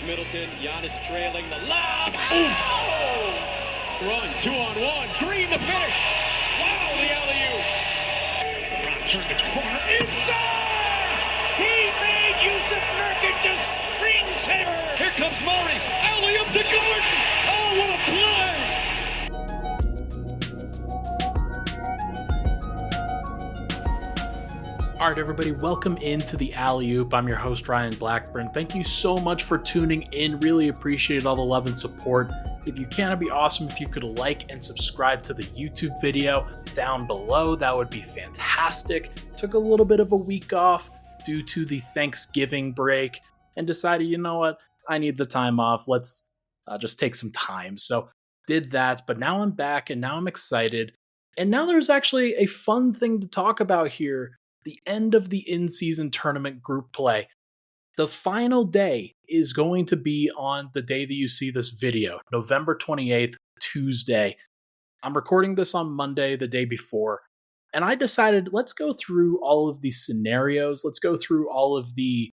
Middleton. Giannis trailing the lob. Oh! Run, 2-on-1. Green the finish. Wow, the alley-oop. LeBron turned the corner. Inside! He made Yusuf Nurkic's screensaver. Here comes Murray. Alley-oop to Gordon. Oh, what a play! All right, everybody, welcome into the Alley-Oop. I'm your host, Ryan Blackburn. Thank you so much for tuning in. Really appreciate all the love and support. If you can, it'd be awesome if you could like and subscribe to the YouTube video down below. That would be fantastic. Took a little bit of a week off due to the Thanksgiving break and decided, you know what, I need the time off. Let's just take some time. So did that, but now I'm back and now I'm excited. And now there's actually a fun thing to talk about here. The end of the in-season tournament group play. The final day is going to be on the day that you see this video, November 28th, Tuesday. I'm recording this on Monday, the day before, and I decided let's go through all of these scenarios. Let's go through all of the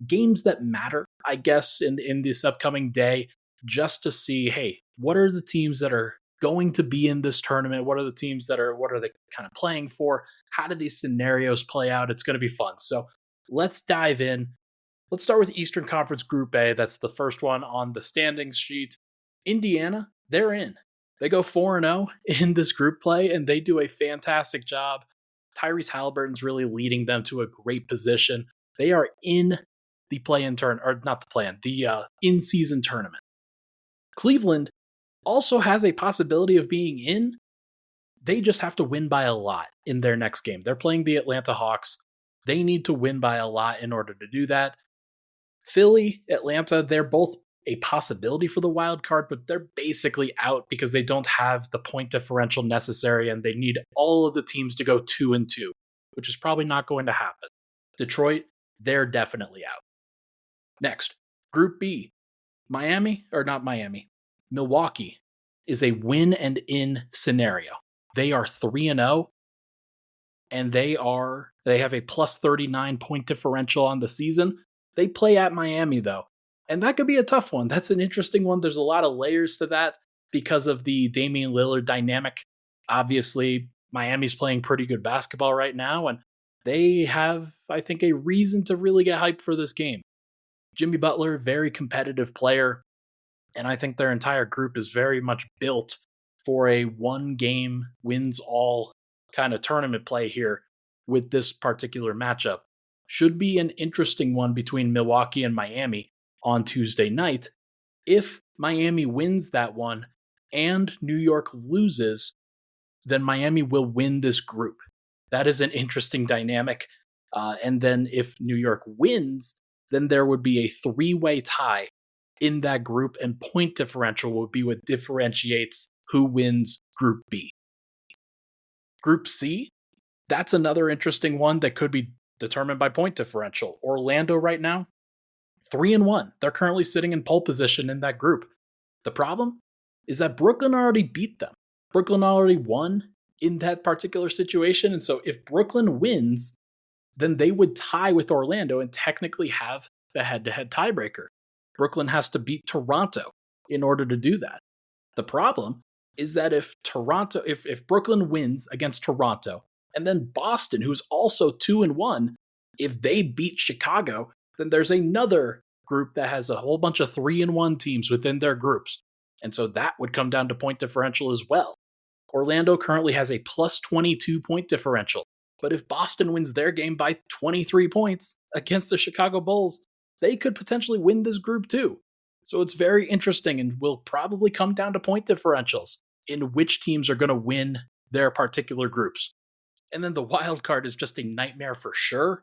games that matter, I guess, in this upcoming day, just to see, hey, what are the teams that are going to be in this tournament? What are the teams what are they kind of playing for? How do these scenarios play out? It's going to be fun. So let's dive in. Let's start with Eastern Conference Group A. That's the first one on the standings sheet. Indiana, they're in. They go 4-0 in this group play, and they do a fantastic job. Tyrese Halliburton's really leading them to a great position. They are in the play-in the in-season tournament. Cleveland also has a possibility of being in. They just have to win by a lot in their next game. They're playing the Atlanta Hawks. They need to win by a lot in order to do that. Philly, Atlanta, they're both a possibility for the wild card, but they're basically out because they don't have the point differential necessary and they need all of the teams to go 2-2, which is probably not going to happen. Detroit, they're definitely out. Next, Group B. Milwaukee is a win and in scenario. They are 3-0 and they have a plus 39 point differential on the season. They play at Miami though, and that could be a tough one. That's an interesting one. There's a lot of layers to that because of the Damian Lillard dynamic. Obviously, Miami's playing pretty good basketball right now, and they have, I think, a reason to really get hyped for this game. Jimmy Butler, very competitive player. And I think their entire group is very much built for a one-game wins-all kind of tournament play here with this particular matchup. Should be an interesting one between Milwaukee and Miami on Tuesday night. If Miami wins that one and New York loses, then Miami will win this group. That is an interesting dynamic. And then if New York wins, then there would be a three-way tie in that group, and point differential will be what differentiates who wins Group B. Group C, that's another interesting one that could be determined by point differential. Orlando right now, 3-1. They're currently sitting in pole position in that group. The problem is that Brooklyn already beat them. Brooklyn already won in that particular situation, and so if Brooklyn wins, then they would tie with Orlando and technically have the head-to-head tiebreaker. Brooklyn has to beat Toronto in order to do that. The problem is that if Brooklyn wins against Toronto, and then Boston, who's also 2-1, if they beat Chicago, then there's another group that has a whole bunch of 3-1 teams within their groups. And so that would come down to point differential as well. Orlando currently has a plus 22 point differential. But if Boston wins their game by 23 points against the Chicago Bulls, they could potentially win this group too. So it's very interesting and will probably come down to point differentials in which teams are going to win their particular groups. And then the wild card is just a nightmare for sure.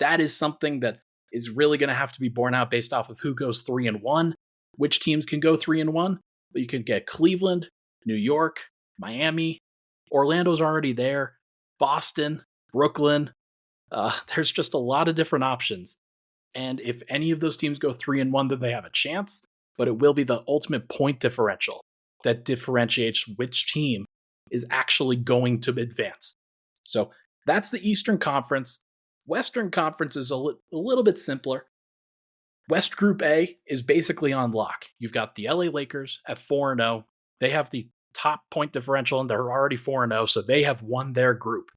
That is something that is really going to have to be borne out based off of who goes 3-1, which teams can go 3-1. But you can get Cleveland, New York, Miami, Orlando's already there, Boston, Brooklyn. There's just a lot of different options. And if any of those teams go 3-1, then they have a chance, but it will be the ultimate point differential that differentiates which team is actually going to advance. So that's the Eastern Conference. Western Conference is a little bit simpler. West Group A is basically on lock. You've got the LA Lakers at 4-0. They have the top point differential and they're already 4-0, so they have won their group.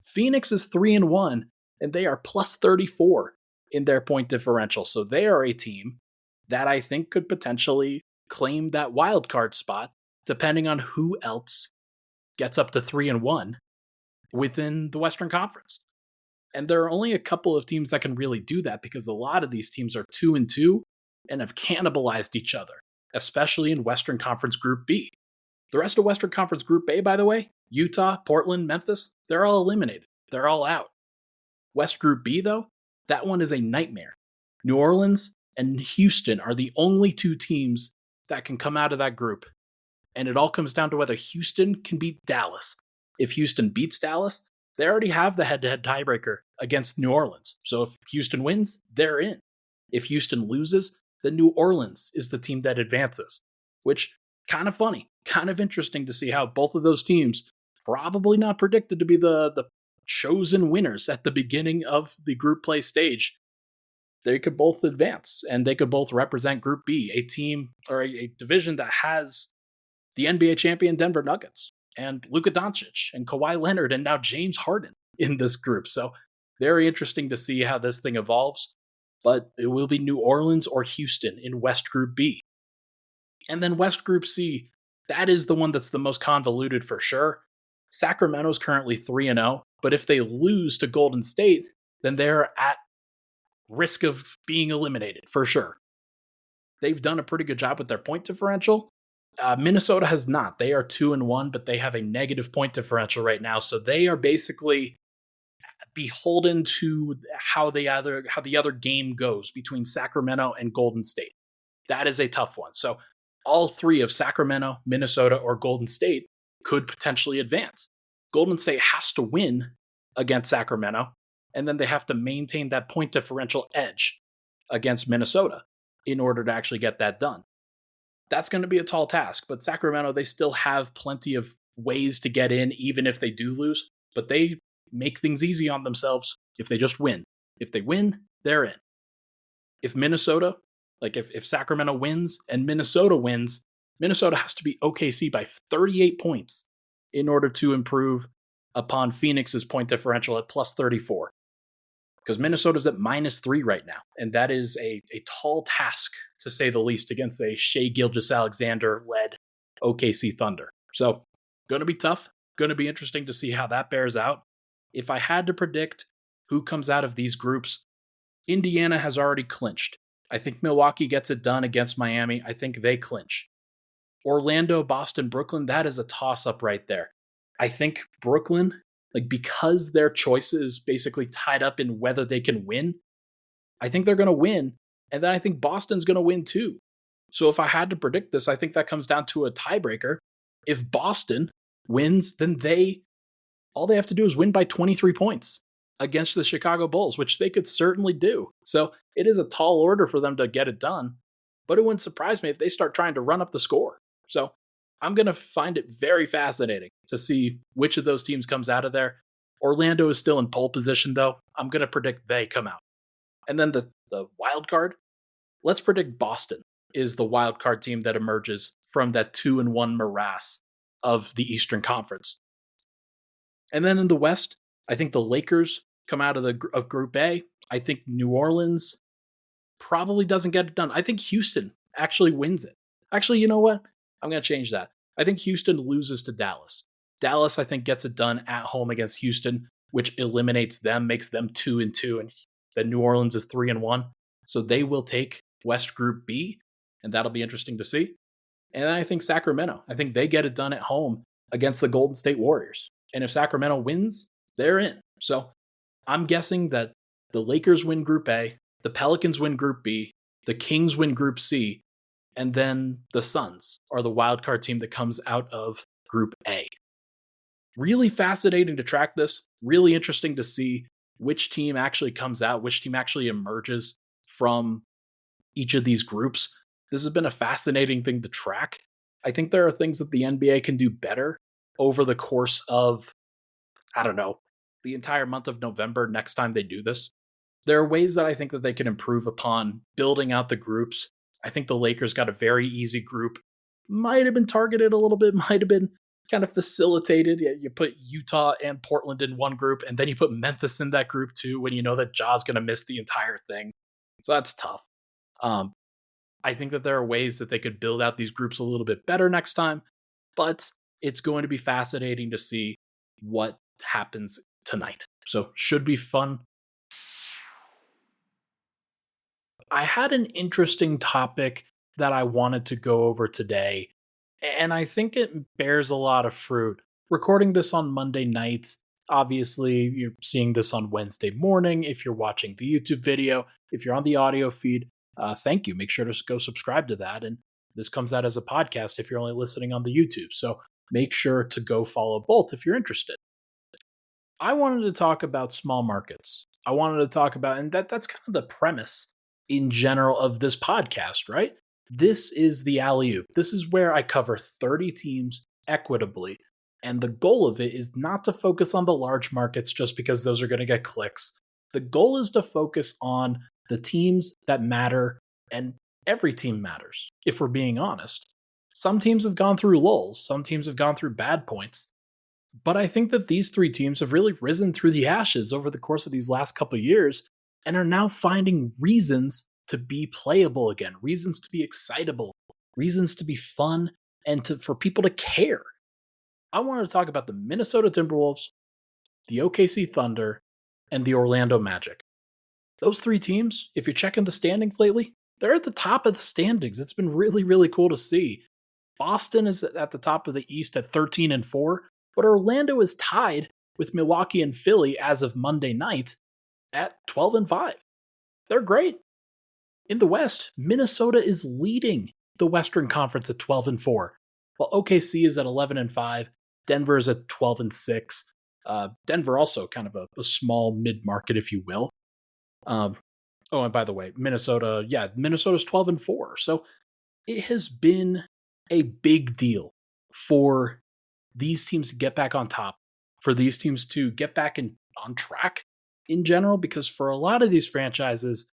Phoenix is 3-1 and they are plus 34 in their point differential. So they are a team that I think could potentially claim that wild card spot depending on who else gets up to 3-1 within the Western Conference. And there are only a couple of teams that can really do that because a lot of these teams are 2-2 and have cannibalized each other, especially in Western Conference Group B. The rest of Western Conference Group A, by the way, Utah, Portland, Memphis, they're all eliminated. They're all out. West Group B, though, that one is a nightmare. New Orleans and Houston are the only two teams that can come out of that group. And it all comes down to whether Houston can beat Dallas. If Houston beats Dallas, they already have the head-to-head tiebreaker against New Orleans. So if Houston wins, they're in. If Houston loses, then New Orleans is the team that advances, which kind of funny, kind of interesting to see how both of those teams probably not predicted to be the chosen winners at the beginning of the group play stage. They could both advance and they could both represent Group B, a team or a division that has the NBA champion Denver Nuggets and Luka Doncic and Kawhi Leonard and now James Harden in this group. So very interesting to see how this thing evolves, but it will be New Orleans or Houston in West Group B. And then West Group C, that is the one that's the most convoluted for sure. Sacramento's currently 3-0, but if they lose to Golden State, then they're at risk of being eliminated for sure. They've done a pretty good job with their point differential. Minnesota has not. They are 2-1, but they have a negative point differential right now, so they are basically beholden to how the other game goes between Sacramento and Golden State. That is a tough one. So all three of Sacramento, Minnesota, or Golden State could potentially advance. Golden State has to win against Sacramento, and then they have to maintain that point differential edge against Minnesota in order to actually get that done. That's going to be a tall task, but Sacramento, they still have plenty of ways to get in, even if they do lose, but they make things easy on themselves if they just win. If they win, they're in. If Minnesota, if Sacramento wins and Minnesota wins, Minnesota has to beat OKC by 38 points in order to improve upon Phoenix's point differential at plus 34. Because Minnesota's at -3 right now, and that is a tall task, to say the least, against a Shai Gilgeous-Alexander-led OKC Thunder. So, going to be tough, going to be interesting to see how that bears out. If I had to predict who comes out of these groups, Indiana has already clinched. I think Milwaukee gets it done against Miami. I think they clinch. Orlando, Boston, Brooklyn, that is a toss-up right there. I think Brooklyn, because their choice is basically tied up in whether they can win, I think they're going to win, and then I think Boston's going to win too. So if I had to predict this, I think that comes down to a tiebreaker. If Boston wins, then all they have to do is win by 23 points against the Chicago Bulls, which they could certainly do. So it is a tall order for them to get it done, but it wouldn't surprise me if they start trying to run up the score. So I'm going to find it very fascinating to see which of those teams comes out of there. Orlando is still in pole position, though. I'm going to predict they come out. And then the wild card, let's predict Boston is the wild card team that emerges from that 2-1 morass of the Eastern Conference. And then in the West, I think the Lakers come out of Group A. I think New Orleans probably doesn't get it done. I think Houston actually wins it. Actually, you know what? I'm going to change that. I think Houston loses to Dallas. Dallas, I think, gets it done at home against Houston, which eliminates them, makes them 2-2, and then New Orleans is 3-1. So they will take West Group B, and that'll be interesting to see. And I think Sacramento, I think they get it done at home against the Golden State Warriors. And if Sacramento wins, they're in. So I'm guessing that the Lakers win Group A, the Pelicans win Group B, the Kings win Group C, and then the Suns are the wild card team that comes out of Group A. Really fascinating to track this. Really interesting to see which team actually comes out, which team actually emerges from each of these groups. This has been a fascinating thing to track. I think there are things that the NBA can do better over the course of, the entire month of November next time they do this. There are ways that I think that they can improve upon building out the groups. I think the Lakers got a very easy group. Might have been targeted a little bit, might have been kind of facilitated. Yeah, you put Utah and Portland in one group, and then you put Memphis in that group too when you know that Ja's going to miss the entire thing. So that's tough. I think that there are ways that they could build out these groups a little bit better next time, but it's going to be fascinating to see what happens tonight. So should be fun. I had an interesting topic that I wanted to go over today, and I think it bears a lot of fruit. Recording this on Monday nights, obviously, you're seeing this on Wednesday morning. If you're watching the YouTube video, if you're on the audio feed, thank you. Make sure to go subscribe to that. And this comes out as a podcast if you're only listening on the YouTube. So make sure to go follow both if you're interested. I wanted to talk about small markets. I wanted to talk about, and that's kind of the premise in general of this podcast, right? This is the alley-oop. This is where I cover 30 teams equitably. And the goal of it is not to focus on the large markets just because those are going to get clicks. The goal is to focus on the teams that matter, and every team matters, if we're being honest. Some teams have gone through lulls, some teams have gone through bad points. But I think that these three teams have really risen through the ashes over the course of these last couple of years and are now finding reasons to be playable again, reasons to be excitable, reasons to be fun, and for people to care. I wanted to talk about the Minnesota Timberwolves, the OKC Thunder, and the Orlando Magic. Those three teams, if you're checking the standings lately, they're at the top of the standings. It's been really, really cool to see. Boston is at the top of the East at 13-4, but Orlando is tied with Milwaukee and Philly as of Monday night at 12-5. They're great. In the West, Minnesota is leading the Western Conference at 12-4, while OKC is at 11-5. Denver is at 12-6. Denver also kind of a small mid-market, if you will. And by the way, Minnesota's 12-4. So it has been a big deal for these teams to get back on top, for these teams to get back on track in general, because for a lot of these franchises,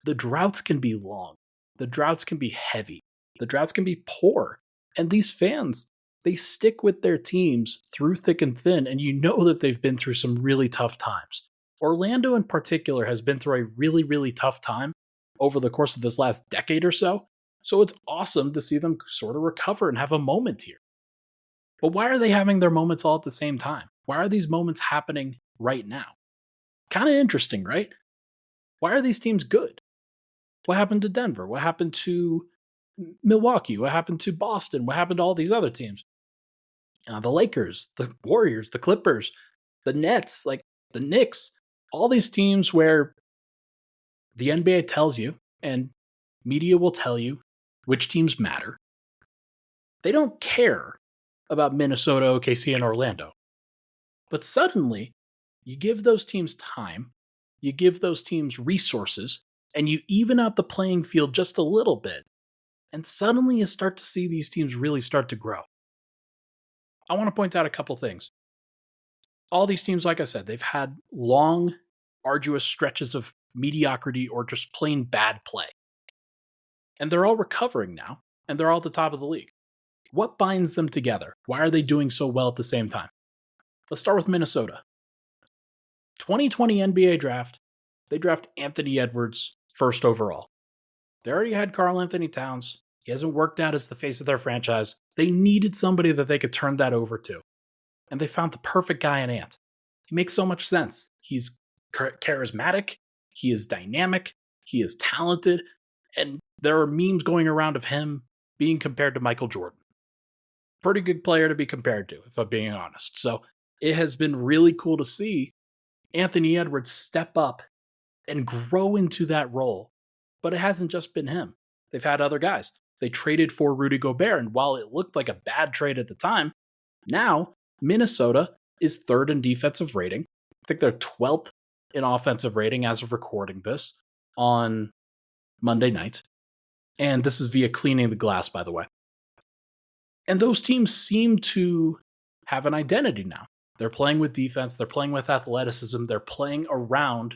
the droughts can be long. The droughts can be heavy. The droughts can be poor. And these fans, they stick with their teams through thick and thin, and you know that they've been through some really tough times. Orlando in particular has been through a really, really tough time over the course of this last decade or so. So it's awesome to see them sort of recover and have a moment here. But why are they having their moments all at the same time? Why are these moments happening right now? Kind of interesting, right? Why are these teams good? What happened to Denver? What happened to Milwaukee? What happened to Boston? What happened to all these other teams? The Lakers, the Warriors, the Clippers, the Nets, like the Knicks, all these teams where the NBA tells you and media will tell you which teams matter. They don't care about Minnesota, OKC, and Orlando. But suddenly, you give those teams time, you give those teams resources, and you even out the playing field just a little bit. And suddenly you start to see these teams really start to grow. I want to point out a couple things. All these teams, like I said, they've had long, arduous stretches of mediocrity or just plain bad play. And they're all recovering now, and they're all at the top of the league. What binds them together? Why are they doing so well at the same time? Let's start with Minnesota. 2020 NBA draft, they draft Anthony Edwards first overall. They already had Karl Anthony Towns. He hasn't worked out as the face of their franchise. They needed somebody that they could turn that over to. And they found the perfect guy in Ant. He makes so much sense. He's charismatic. He is dynamic. He is talented. And there are memes going around of him being compared to Michael Jordan. Pretty good player to be compared to, if I'm being honest. So it has been really cool to see Anthony Edwards step up and grow into that role. But it hasn't just been him. They've had other guys. They traded for Rudy Gobert, and while it looked like a bad trade at the time, now Minnesota is third in defensive rating. I think they're 12th in offensive rating as of recording this on Monday night. And this is via Cleaning the Glass, by the way. And those teams seem to have an identity now. They're playing with defense. They're playing with athleticism. They're playing around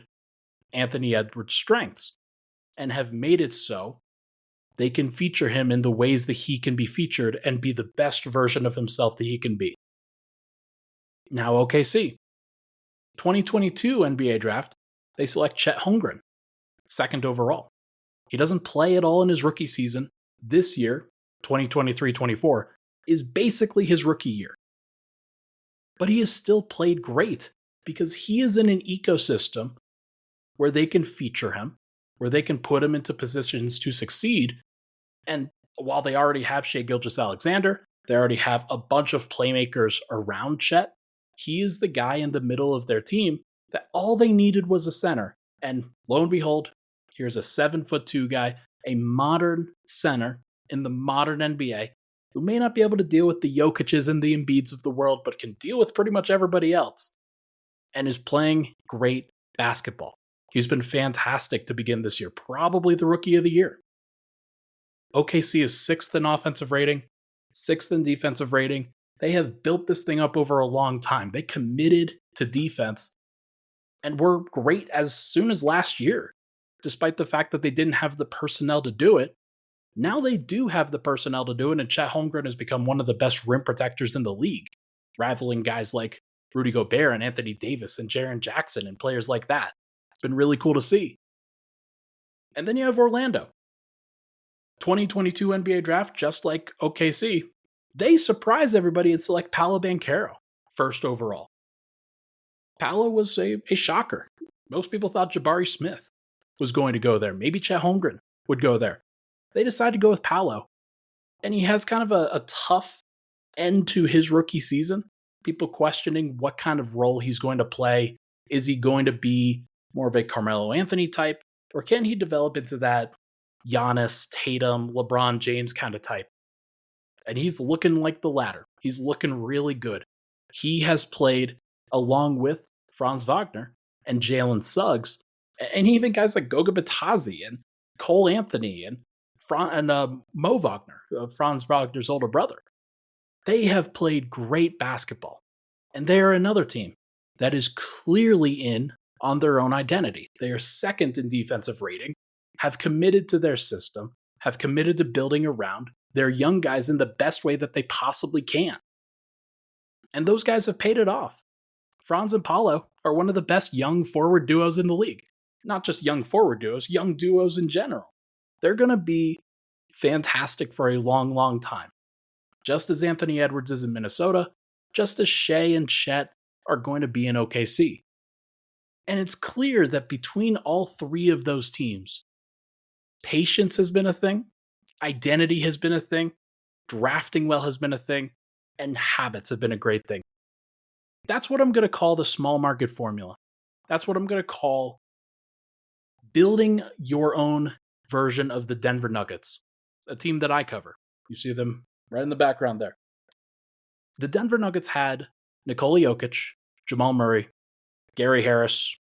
Anthony Edwards' strengths and have made it so they can feature him in the ways that he can be featured and be the best version of himself that he can be. Now, OKC, 2022 NBA draft, they select Chet Holmgren, second overall. He doesn't play at all in his rookie season. This year, 2023-24, is basically his rookie year. But he has still played great because he is in an ecosystem where they can feature him, where they can put him into positions to succeed. And while they already have Shai Gilgeous-Alexander, they already have a bunch of playmakers around Chet, he is the guy in the middle of their team that all they needed was a center. And lo and behold, here's a 7'2" guy, a modern center in the modern NBA, who may not be able to deal with the Jokic's and the Embiids of the world, but can deal with pretty much everybody else, and is playing great basketball. He's been fantastic to begin this year, probably the rookie of the year. OKC is 6th in offensive rating, 6th in defensive rating. They have built this thing up over a long time. They committed to defense and were great as soon as last year, despite the fact that they didn't have the personnel to do it. Now they do have the personnel to do it, and Chet Holmgren has become one of the best rim protectors in the league, rivaling guys like Rudy Gobert and Anthony Davis and Jaren Jackson and players like that. It's been really cool to see. And then you have Orlando. 2022 NBA draft, just like OKC, they surprised everybody and select Paolo Banchero, first overall. Paolo was a shocker. Most people thought Jabari Smith was going to go there. Maybe Chet Holmgren would go there. They decided to go with Paolo. And he has kind of a tough end to his rookie season. People questioning what kind of role he's going to play. Is he going to be more of a Carmelo Anthony type? Or can he develop into that Giannis, Tatum, LeBron James kind of type? And he's looking like the latter. He's looking really good. He has played along with Franz Wagner and Jalen Suggs, and even guys like Goga Bitadze and Cole Anthony and Mo Wagner, Franz Wagner's older brother. They have played great basketball. And they are another team that is clearly in on their own identity. They are second in defensive rating, have committed to their system, have committed to building around their young guys in the best way that they possibly can. And those guys have paid it off. Franz and Paolo are one of the best young forward duos in the league. Not just young forward duos, young duos in general. They're going to be fantastic for a long, long time. Just as Anthony Edwards is in Minnesota, just as Shai and Chet are going to be in OKC. And it's clear that between all three of those teams, patience has been a thing, identity has been a thing, drafting well has been a thing, and habits have been a great thing. That's what I'm going to call the small market formula. That's what I'm going to call building your own version of the Denver Nuggets, a team that I cover. You see them right in the background there. The Denver Nuggets had Nikola Jokic, Jamal Murray, Gary Harris,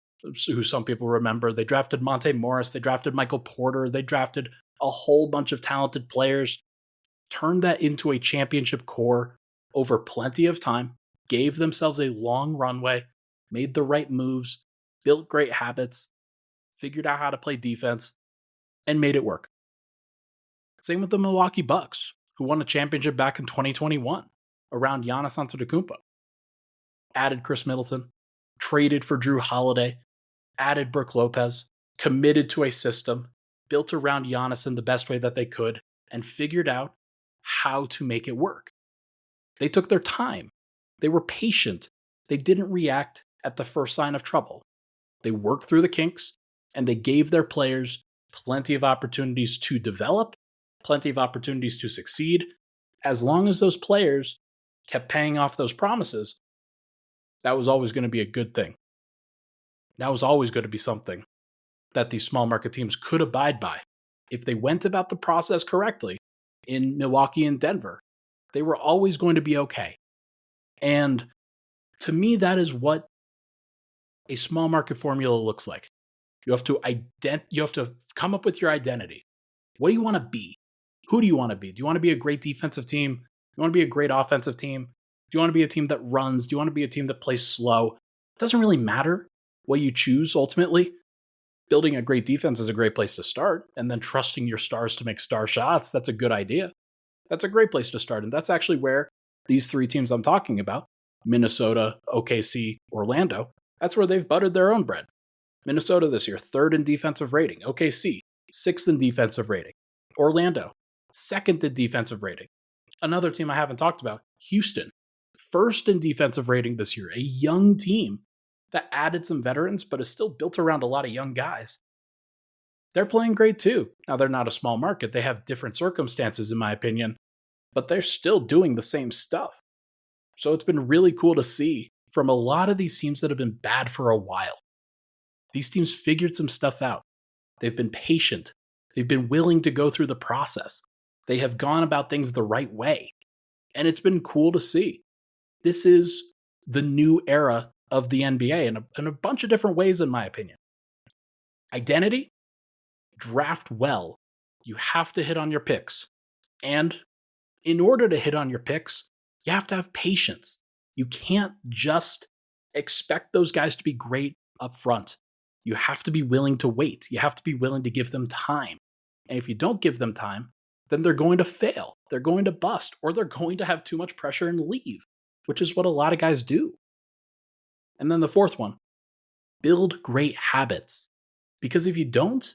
who some people remember. They drafted Monte Morris. They drafted Michael Porter. They drafted a whole bunch of talented players, turned that into a championship core over plenty of time, gave themselves a long runway, made the right moves, built great habits, figured out how to play defense, and made it work. Same with the Milwaukee Bucks, who won a championship back in 2021 around Giannis Antetokounmpo. Added Chris Middleton, traded for Drew Holiday, added Brook Lopez, committed to a system, built around Giannis in the best way that they could, and figured out how to make it work. They took their time. They were patient. They didn't react at the first sign of trouble. They worked through the kinks, and they gave their players plenty of opportunities to develop, plenty of opportunities to succeed. As long as those players kept paying off those promises, that was always going to be a good thing. That was always going to be something that these small market teams could abide by. If they went about the process correctly in Milwaukee and Denver, they were always going to be okay. And to me, that is what a small market formula looks like. You have to come up with your identity. What do you want to be? Who do you want to be? Do you want to be a great defensive team? Do you want to be a great offensive team? Do you want to be a team that runs? Do you want to be a team that plays slow? It doesn't really matter what you choose ultimately. Building a great defense is a great place to start, and then trusting your stars to make star shots, that's a good idea. That's a great place to start, and that's actually where these three teams I'm talking about, Minnesota, OKC, Orlando, that's where they've buttered their own bread. Minnesota this year, 3rd in defensive rating. OKC, 6th in defensive rating. Orlando, 2nd in defensive rating. Another team I haven't talked about, Houston, 1st in defensive rating this year. A young team that added some veterans, but is still built around a lot of young guys. They're playing great too. Now, they're not a small market. They have different circumstances, in my opinion, but they're still doing the same stuff. So it's been really cool to see from a lot of these teams that have been bad for a while. These teams figured some stuff out. They've been patient. They've been willing to go through the process. They have gone about things the right way. And it's been cool to see. This is the new era of the NBA in a bunch of different ways, in my opinion. Identity, draft well. You have to hit on your picks. And in order to hit on your picks, you have to have patience. You can't just expect those guys to be great up front. You have to be willing to wait. You have to be willing to give them time. And if you don't give them time, then they're going to fail. They're going to bust, or they're going to have too much pressure and leave, which is what a lot of guys do. And then the fourth one, build great habits. Because if you don't,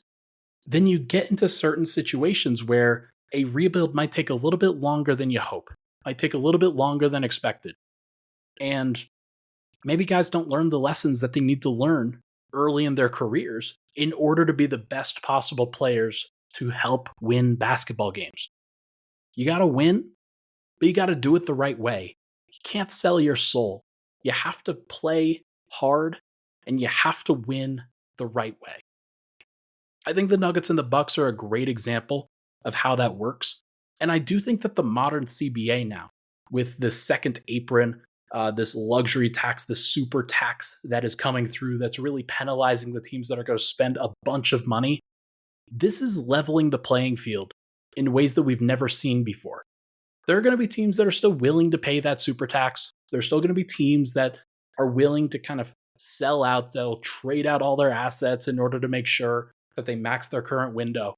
then you get into certain situations where a rebuild might take a little bit longer than you hope, might take a little bit longer than expected. And maybe guys don't learn the lessons that they need to learn early in their careers in order to be the best possible players to help win basketball games. You got to win, but you got to do it the right way. You can't sell your soul. You have to play hard and you have to win the right way. I think the Nuggets and the Bucks are a great example of how that works. And I do think that the modern CBA now, with this second apron, this luxury tax, this super tax that is coming through that's really penalizing the teams that are going to spend a bunch of money, this is leveling the playing field in ways that we've never seen before. There are going to be teams that are still willing to pay that super tax. There's still going to be teams that are willing to kind of sell out. They'll trade out all their assets in order to make sure that they max their current window.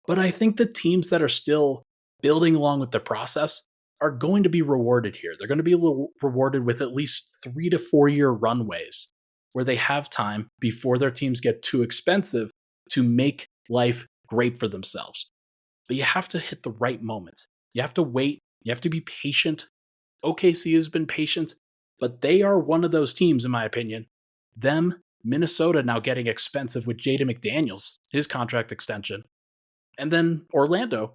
But I think the teams that are still building along with the process are going to be rewarded here. They're going to be rewarded with at least 3 to 4 year runways where they have time before their teams get too expensive to make life great for themselves. But you have to hit the right moment. You have to wait. You have to be patient. OKC has been patient, but they are one of those teams, in my opinion. Them, Minnesota now getting expensive with Jaden McDaniels, his contract extension. And then Orlando,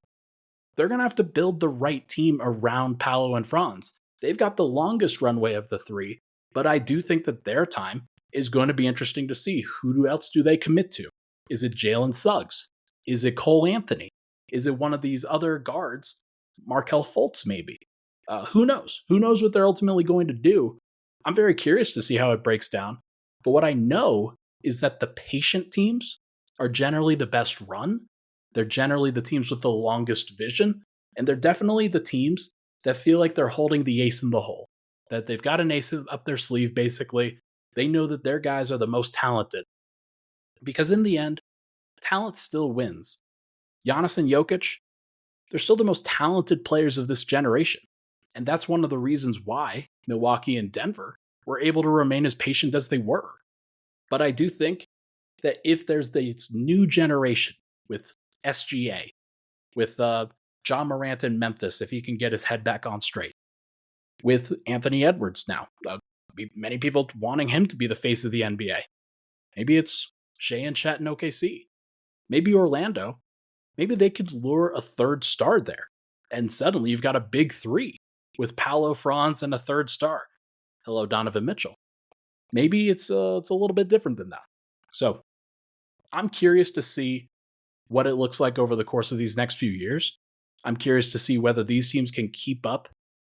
they're going to have to build the right team around Paolo and Franz. They've got the longest runway of the three, but I do think that their time is going to be interesting to see. Who else do they commit to? Is it Jalen Suggs? Is it Cole Anthony? Is it one of these other guards? Markelle Fultz, maybe. Who knows? Who knows what they're ultimately going to do? I'm very curious to see how it breaks down. But what I know is that the patient teams are generally the best run. They're generally the teams with the longest vision. And they're definitely the teams that feel like they're holding the ace in the hole. That they've got an ace up their sleeve, basically. They know that their guys are the most talented. Because in the end, talent still wins. Giannis and Jokic, they're still the most talented players of this generation. And that's one of the reasons why Milwaukee and Denver were able to remain as patient as they were. But I do think that if there's this new generation with SGA, with John Morant in Memphis, if he can get his head back on straight, with Anthony Edwards now, many people wanting him to be the face of the NBA. Maybe it's Shea and Chet in OKC. Maybe Orlando. Maybe they could lure a third star there. And suddenly you've got a big three with Paolo, Franz, and a third star. Hello, Donovan Mitchell. Maybe it's a little bit different than that. So I'm curious to see what it looks like over the course of these next few years. I'm curious to see whether these teams can keep up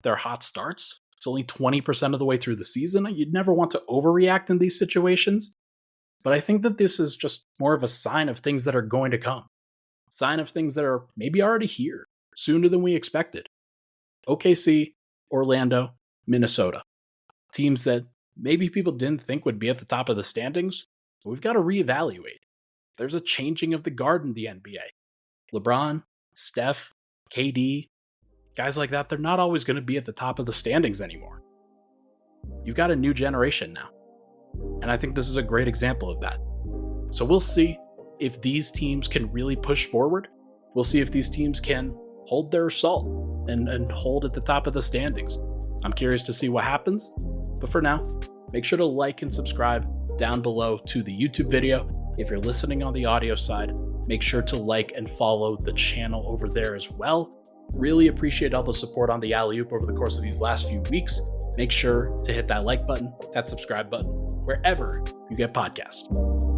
their hot starts. It's only 20% of the way through the season. You'd never want to overreact in these situations. But I think that this is just more of a sign of things that are going to come. Sign of things that are maybe already here, sooner than we expected. OKC, Orlando, Minnesota. Teams that maybe people didn't think would be at the top of the standings, but we've got to reevaluate. There's a changing of the guard in the NBA. LeBron, Steph, KD, guys like that, they're not always going to be at the top of the standings anymore. You've got a new generation now. And I think this is a great example of that. So we'll see if these teams can really push forward. We'll see if these teams can hold their salt and hold at the top of the standings. I'm curious to see what happens. But for now, make sure to like and subscribe down below to the YouTube video. If you're listening on the audio side, make sure to like and follow the channel over there as well. Really appreciate all the support on the Alley-Oop over the course of these last few weeks. Make sure to hit that like button, that subscribe button, wherever you get podcasts.